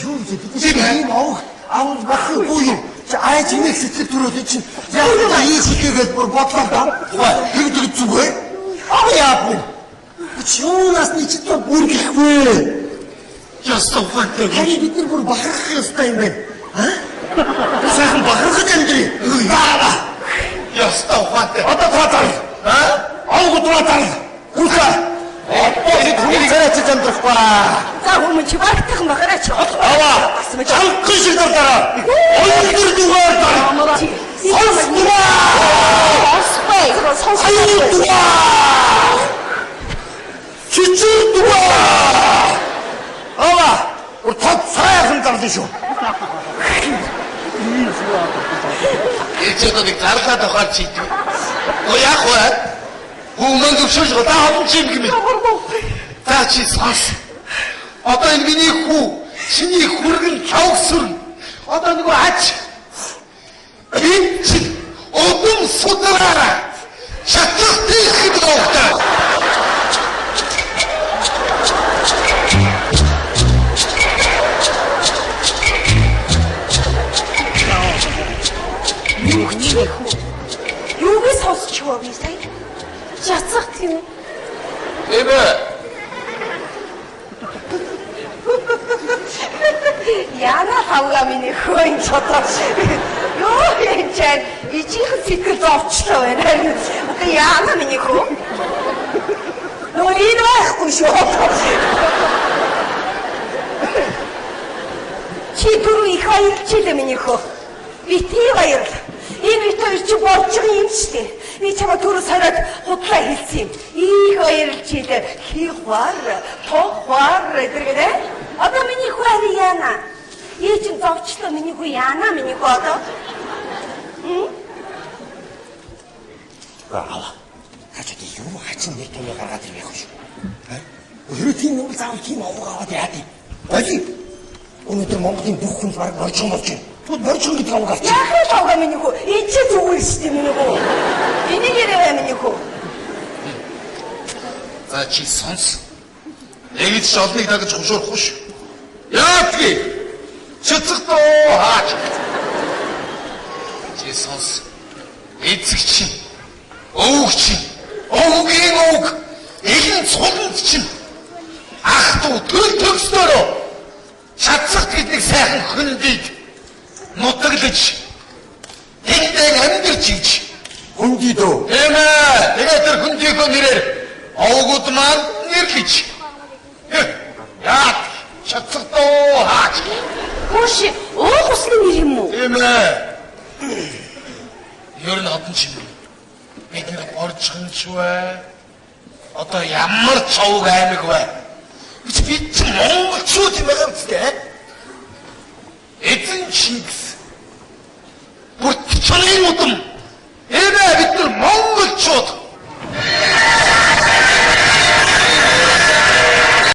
юу гэдэг ийм авах байхгүй юу? Айж нэг сэтгэл төрөөд чинь яа ийм хүлээгээд бүр бодлоо даа. Тэр зүгээр. Яа. Чуунаас нэг ч бүр гэхгүй. Ястаа фактор. Харин бид нар бүр бахархах ёстой юм байна. Сайхан бахархаж амьдрий. Ястаа фактор. Одоо таатар. Аугутраа. Хүсээ. Эцэг зэрэг амтрах ба. За хүмүүс чи багтах махараач. Аваа. Чанх шиг дараа. Ойр дугаар дараа. Сонс дугаар. Сонс дугаар. Чичир дугаар. Аваа. Уртад сайхан зарлаа шүү. Эцэг нэг заргаад авах чи. Яах вэ? Хүмүүс зөвшөөрж байгаа юм юм. За чи сонс. Одоо энэ миний хүү чиний хүргэн тавгсүр. Одоо нэг ач. Би чи одон судраараа. Чатах тийхэд гоохтой. Юуг сонсч байгаа би сая? Чацах тийм. Яна хавга миний хөөний чотоо. Юу юм чад ичих сэтгэл зовчлоо байна. Одоо яна миний хөө. Нөө энэ байхгүй шүү. Чи түрүү их баярлчилээ миний хөө. Бити баярл. Энэ үетэй чи болж байгаа юм шүү дээ. Би чамаа түрүү сараад худлаа хэлсэн юм. Их баярлчилээ. Хихвар, тохвар гэдэг. Одоо миний хүү яана. Ээжин зовчлоо миний хүү яана миний хүү одоо. Аа. Хачаад юу хачин нэг томьёо гаргаад ирэх юм шүү. Өөрөө тийм юм заавал тийм аваад яа тийм. Баji. Өнөөдөр Монголын бүх хүн баг борчон болж байна. Тут борчон гэдэг аваад авчих. Яах вэ миний хүү? Энд ч зүгээр шүү дээ миний хүү. Энийг ярив миний хүү. За чи сонс. Эгч ч олныг дагаж хушуурахгүй шүү. Яатгүй. Чөцгдөө хаач. Чи сонс. Эцэг чинь. Өвг чинь. Өвгийн өвг. Элэн цуланд чинь. Ах дүү төл төгсдөрөө. Чадцагт гэдэг сайхан хөндийг нутаглаж. Тэгдэг амьдэрч ийж. Хөндий дөө. Эмээ. Тэгээд тэр хөндийхөө нэрээр овгууд маань нэрлэж. Яат. Чацгдөө хаач. Хөөш, уух усны нэр юм уу? Эмээ. Ер нь одон ч юм. Бид нэр борчхонч вэ? Одоо ямар цовг аймаг вэ? Бид ч монголчууд юм байгаа юм тест. Эзэн Чингис. Бүрт чанын удам. Эмээ бид нар монголчууд.